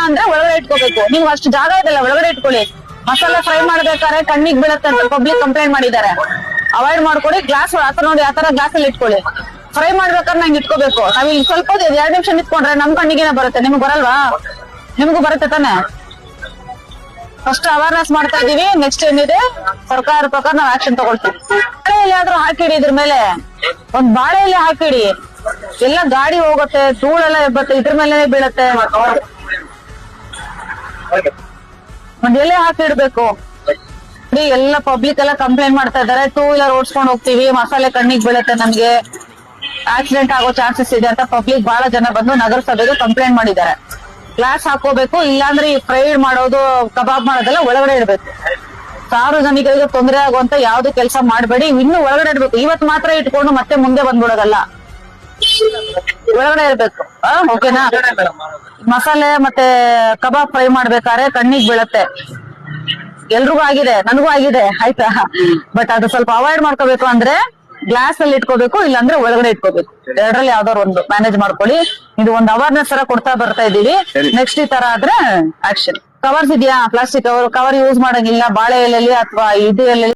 ಅಂದ್ರೆ ಒಳಗಡೆ ಇಟ್ಕೋಬೇಕು. ನೀವು ಅಷ್ಟು ಜಾಗ ಇದೆಲ್ಲ ಒಳಗಡೆ ಇಟ್ಕೊಳ್ಳಿ. ಮಸಾಲೆ ಫ್ರೈ ಮಾಡ್ಬೇಕಾದ್ರೆ ಕಣ್ಣಿಗೆ ಬೀಳತ್ತೆ ಅಂತ ಪಬ್ಲಿಕ್ ಕಂಪ್ಲೇಂಟ್ ಮಾಡಿದ್ದಾರೆ. ಅವಾಯ್ಡ್ ಮಾಡ್ಕೊಡಿ. ಗ್ಲಾಸ್ ಆತರ ನೋಡಿ ಆತರ ಗ್ಲಾಸ್ ಅಲ್ಲಿ ಇಟ್ಕೊಳ್ಳಿ. ಫ್ರೈ ಮಾಡ್ಬೇಕಾದ್ರೆ ನಂಗೆ ಇಟ್ಕೋಬೇಕು. ನಾವ್ ಇಲ್ಲಿ ಸ್ವಲ್ಪ 2 ನಿಮಿಷ ನಿಂತ್ಕೊಂಡ್ರೆ ನಮ್ ಕಣ್ಣಿಗೆ ಬರುತ್ತೆ, ನಿಮ್ಗೆ ಬರಲ್ವಾ? ನಿಮ್ಗೂ ಬರುತ್ತೆ ತಾನೆ. ಫಸ್ಟ್ ಅವೇರ್ನೆಸ್ ಮಾಡ್ತಾ ಇದೀವಿ. ನೆಕ್ಸ್ಟ್ ಏನಿದೆ ಸರ್ಕಾರ ಪ್ರಕಾರ ನಾವ್ ಆಕ್ಷನ್ ತಗೊಳ್ತೀವಿ. ಬಾಳೆ ಎಲೆ ಆದ್ರೂ ಹಾಕಿಡಿ, ಇದ್ರ ಮೇಲೆ ಒಂದ್ ಬಾಳೆ ಎಲೆ ಹಾಕಿಡಿ. ಎಲ್ಲ ಗಾಡಿ ಹೋಗುತ್ತೆ, ಧೂಳೆಲ್ಲ ಎಬ್ಬತ್ತೆ, ಇದ್ರ ಮೇಲೆ ಬೀಳತ್ತೆ. ಒಂದ್ ಎಲೆ ಹಾಕಿಡ್ಬೇಕು. ಎಲ್ಲ ಪಬ್ಲಿಕ್ ಎಲ್ಲ ಕಂಪ್ಲೇಂಟ್ ಮಾಡ್ತಾ ಇದಾರೆ. 2 ವೀಲರ್ ಓಡಿಸ್ಕೊಂಡು ಹೋಗ್ತೀವಿ, ಮಸಾಲೆ ಕಣ್ಣಿಗೆ ಬೀಳುತ್ತೆ, ನಮ್ಗೆ ಆಕ್ಸಿಡೆಂಟ್ ಆಗೋ ಚಾನ್ಸಸ್ ಇದೆ ಅಂತ ಪಬ್ಲಿಕ್ ಬಹಳ ಜನ ಬಂದು ನಗರಸಭೆಗೆ ಕಂಪ್ಲೇಂಟ್ ಮಾಡಿದ್ದಾರೆ. ಗ್ಲಾಸ್ ಹಾಕೋಬೇಕು, ಇಲ್ಲಾಂದ್ರೆ ಈ ಫ್ರೈಡ್ ಮಾಡೋದು, ಕಬಾಬ್ ಮಾಡೋದೆಲ್ಲ ಒಳಗಡೆ ಇಡ್ಬೇಕು. ಸಾರ್ವಜನಿಕರಿಗೆ ತೊಂದರೆ ಆಗುವಂತ ಯಾವ್ದು ಕೆಲಸ ಮಾಡಬೇಡಿ. ಇನ್ನು ಒಳಗಡೆ ಇಡ್ಬೇಕು. ಇವತ್ತು ಮಾತ್ರ ಇಟ್ಕೊಂಡು ಮತ್ತೆ ಮುಂದೆ ಬಂದ್ಬಿಡೋದಲ್ಲ, ಒಳಗಡೆ ಇರ್ಬೇಕು. ಓಕೆನಾ? ಮಸಾಲೆ ಮತ್ತೆ ಕಬಾಬ್ ಫ್ರೈ ಮಾಡ್ಬೇಕಾದ್ರೆ ಕಣ್ಣಿಗೆ ಬೀಳತ್ತೆ. ಎಲ್ರಿಗೂ ಆಗಿದೆ, ನನಗೂ ಆಗಿದೆ, ಆಯ್ತಾ? ಬಟ್ ಅದು ಸ್ವಲ್ಪ ಅವಾಯ್ಡ್ ಮಾಡ್ಕೋಬೇಕು. ಅಂದ್ರೆ ಗ್ಲಾಸ್ ಅಲ್ಲಿ ಇಟ್ಕೋಬೇಕು, ಇಲ್ಲಾಂದ್ರೆ ಒಳಗಡೆ ಇಟ್ಕೋಬೇಕು. ಎರಡರಲ್ಲಿ ಯಾವ್ದಾದ್ರು ಒಂದು ಮ್ಯಾನೇಜ್ ಮಾಡ್ಕೊಳ್ಳಿ. ಇದು ಒಂದು ಅವೇರ್ನೆಸ್ ತರ ಕೊಡ್ತಾ ಬರ್ತಾ ಇದೀವಿ. ನೆಕ್ಸ್ಟ್ ಈ ತರ ಆದ್ರೆ ಆಕ್ಷನ್. ಕವರ್ಸ್ ಇದೆಯಾ? ಪ್ಲಾಸ್ಟಿಕ್ ಕವರ್ ಯೂಸ್ ಮಾಡಂಗಿಲ್ಲ ಬಾಳೆ ಎಲೆಯಲ್ಲಿ ಅಥವಾ ಇದು ಎಲೆ